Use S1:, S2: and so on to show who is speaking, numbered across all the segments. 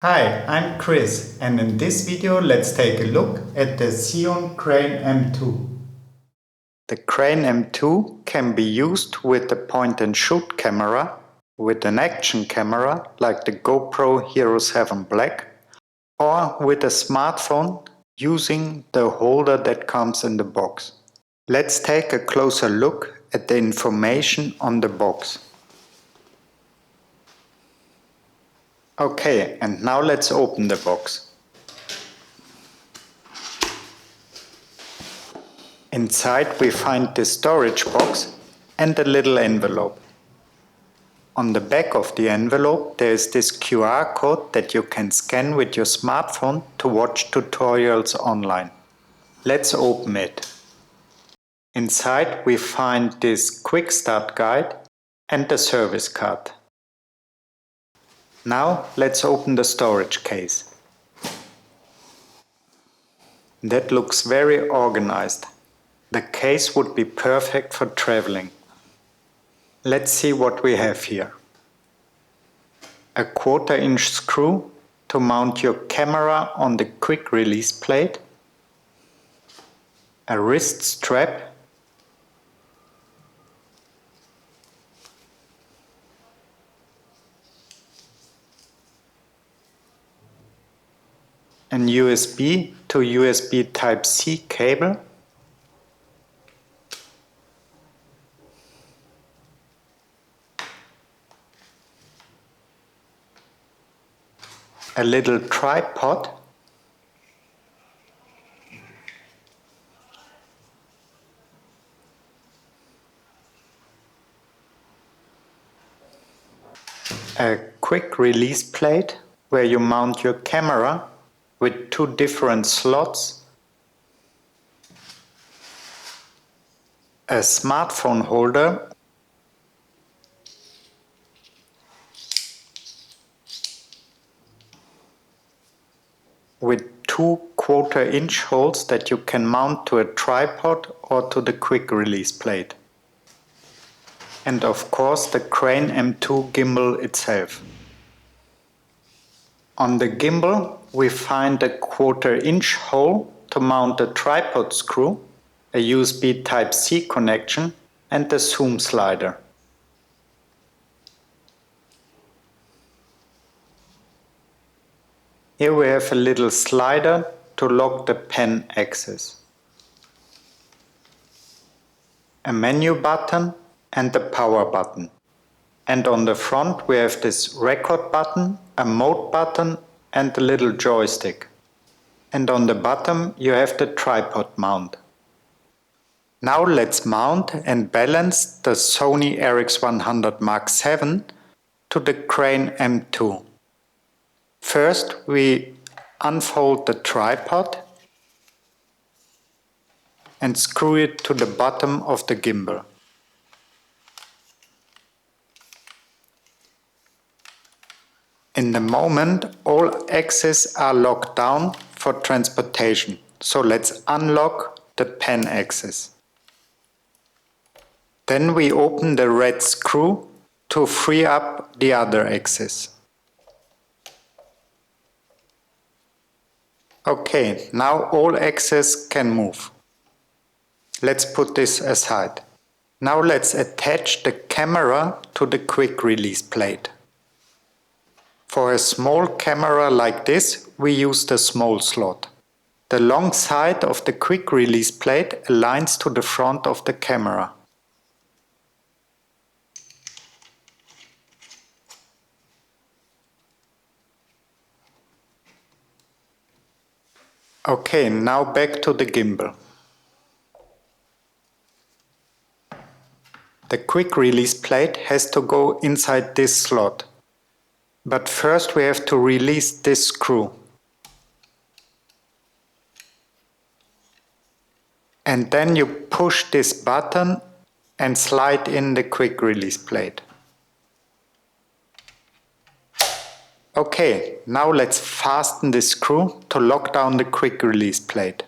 S1: Hi, I'm Chris, and in this video let's take a look at the ZHIYUN CRANE-M2. The CRANE-M2 can be used with a point-and-shoot camera, with an action camera like the GoPro Hero 7 Black, or with a smartphone using the holder that comes in the box. Let's take a closer look at the information on the box. Okay, and now let's open the box. Inside we find the storage box and a little envelope. On the back of the envelope there is this QR code that you can scan with your smartphone to watch tutorials online. Let's open it. Inside we find this quick start guide and the service card. Now let's open the storage case. That looks very organized. The case would be perfect for traveling. Let's see what we have here. A 1/4-inch screw to mount your camera on the quick release plate. A wrist strap. An USB to USB Type-C cable. A little tripod. A quick release plate where you mount your camera with 2 different slots. A smartphone holder. With 2 1/4-inch holes that you can mount to a tripod or to the quick release plate. And of course the CRANE-M2 gimbal itself. On the gimbal we find a 1/4-inch hole to mount a tripod screw, a USB Type-C connection and the zoom slider. Here we have a little slider to lock the pen axis. A menu button and the power button. And on the front we have this record button, a mode button and a little joystick. And on the bottom you have the tripod mount. Now let's mount and balance the Sony RX100 VII to the CRANE-M2. First we unfold the tripod and screw it to the bottom of the gimbal. In the moment all axes are locked down for transportation, so let's unlock the pen axis. Then we open the red screw to free up the other axis. Okay, now all axes can move. Let's put this aside. Now let's attach the camera to the quick release plate. For a small camera like this, we use the small slot. The long side of the quick release plate aligns to the front of the camera. Okay, now back to the gimbal. The quick release plate has to go inside this slot. But first we have to release this screw. And then you push this button and slide in the quick release plate. Okay, now let's fasten the screw to lock down the quick release plate.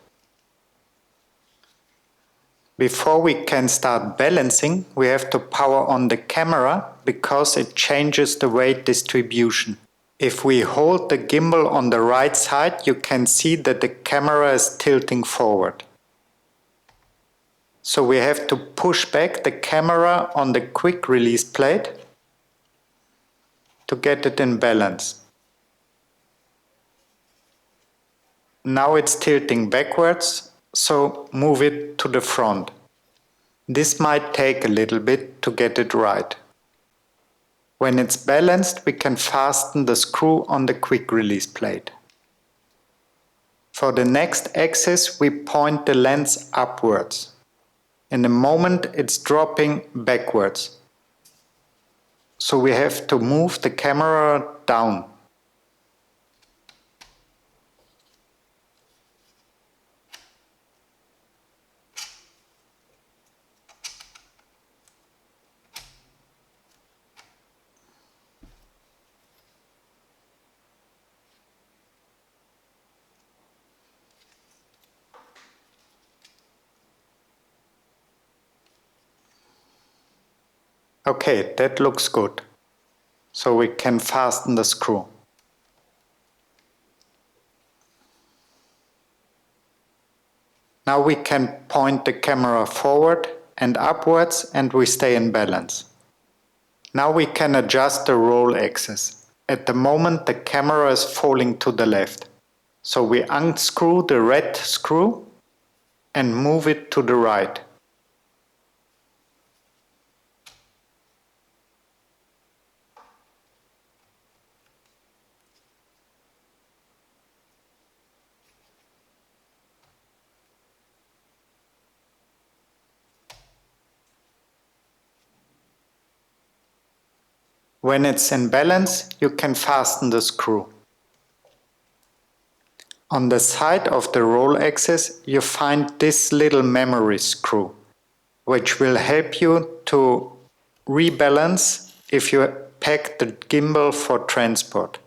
S1: Before we can start balancing, we have to power on the camera because it changes the weight distribution. If we hold the gimbal on the right side, you can see that the camera is tilting forward. So we have to push back the camera on the quick release plate to get it in balance. Now it's tilting backwards, so move it to the front. This might take a little bit to get it right. When it's balanced, we can fasten the screw on the quick release plate. For the next axis, we point the lens upwards. In the moment, it's dropping backwards. So we have to move the camera down. Okay, that looks good. So we can fasten the screw. Now we can point the camera forward and upwards and we stay in balance. Now we can adjust the roll axis. At the moment the camera is falling to the left. So we unscrew the red screw and move it to the right. When it's in balance, you can fasten the screw. On the side of the roll axis, you find this little memory screw, which will help you to rebalance if you pack the gimbal for transport.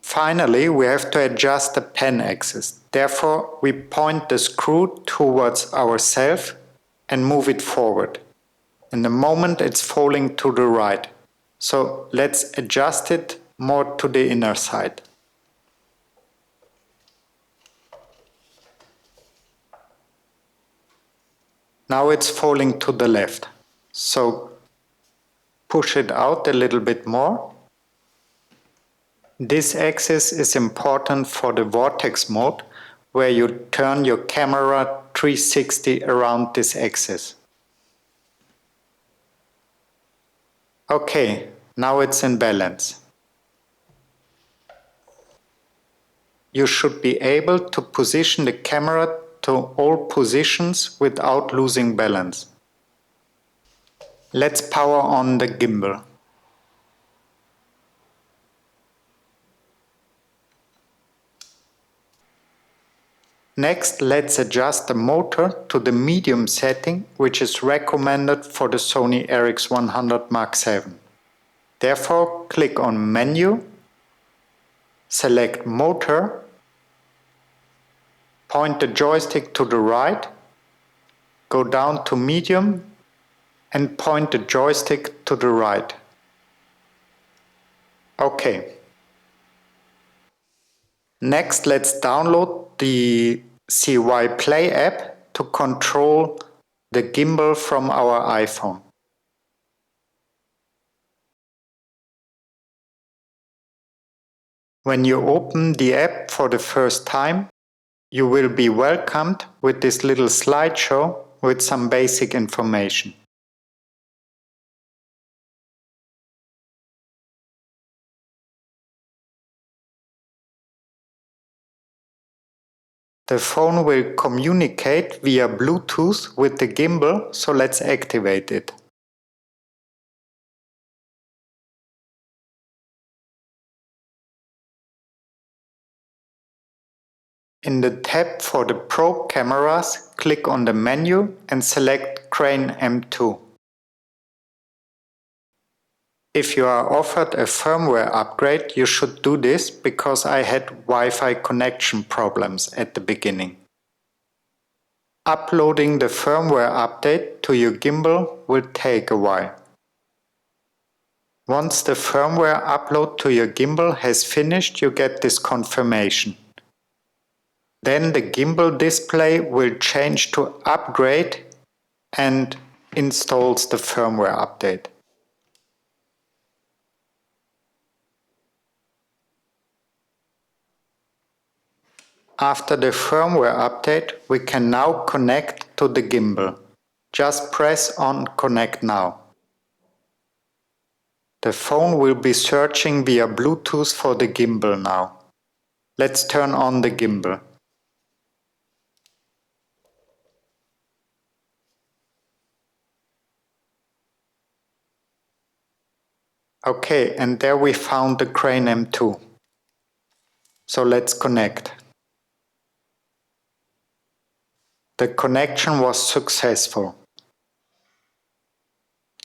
S1: Finally, we have to adjust the pen axis. Therefore, we point the screw towards ourselves and move it forward. In the moment it's falling to the right. So let's adjust it more to the inner side. Now it's falling to the left. So push it out a little bit more. This axis is important for the vortex mode, where you turn your camera 360 around this axis. Okay, now it's in balance. You should be able to position the camera to all positions without losing balance. Let's power on the gimbal. Next, let's adjust the motor to the medium setting, which is recommended for the Sony RX100 VII. Therefore, click on Menu, select Motor, point the joystick to the right, go down to Medium and point the joystick to the right. OK. Next, let's download the CY Play app to control the gimbal from our iPhone. When you open the app for the first time, you will be welcomed with this little slideshow with some basic information. The phone will communicate via Bluetooth with the gimbal, so let's activate it. In the tab for the Pro cameras, click on the menu and select CRANE-M2. If you are offered a firmware upgrade, you should do this because I had Wi-Fi connection problems at the beginning. Uploading the firmware update to your gimbal will take a while. Once the firmware upload to your gimbal has finished, you get this confirmation. Then the gimbal display will change to upgrade and installs the firmware update. After the firmware update, we can now connect to the gimbal. Just press on Connect Now. The phone will be searching via Bluetooth for the gimbal now. Let's turn on the gimbal. Okay, and there we found the CRANE-M2. So let's connect. The connection was successful.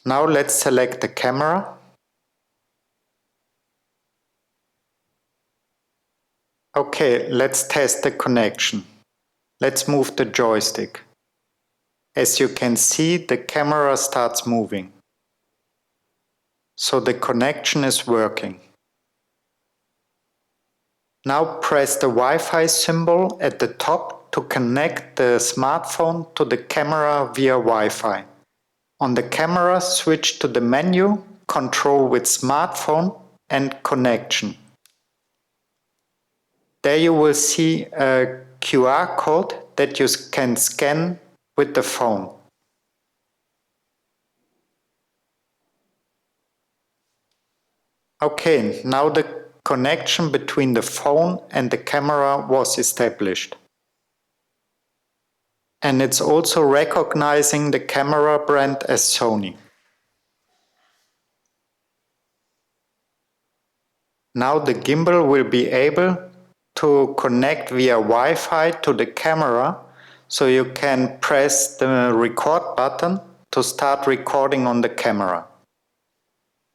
S1: Now let's select the camera. Okay, let's test the connection. Let's move the joystick. As you can see, the camera starts moving. So the connection is working. Now press the Wi-Fi symbol at the top to connect the smartphone to the camera via Wi-Fi. On the camera, switch to the menu, Control with Smartphone and Connection. There you will see a QR code that you can scan with the phone. Okay, now the connection between the phone and the camera was established. And it's also recognizing the camera brand as Sony. Now the gimbal will be able to connect via Wi-Fi to the camera, so you can press the record button to start recording on the camera.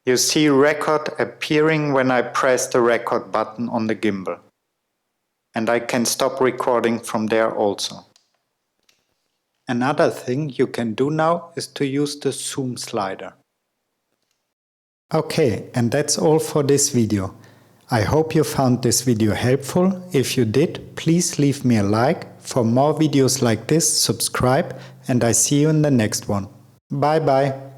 S1: You see record appearing when I press the record button on the gimbal. And I can stop recording from there also. Another thing you can do now is to use the zoom slider. Okay, and that's all for this video. I hope you found this video helpful. If you did, please leave me a like. For more videos like this, subscribe, and I see you in the next one. Bye bye.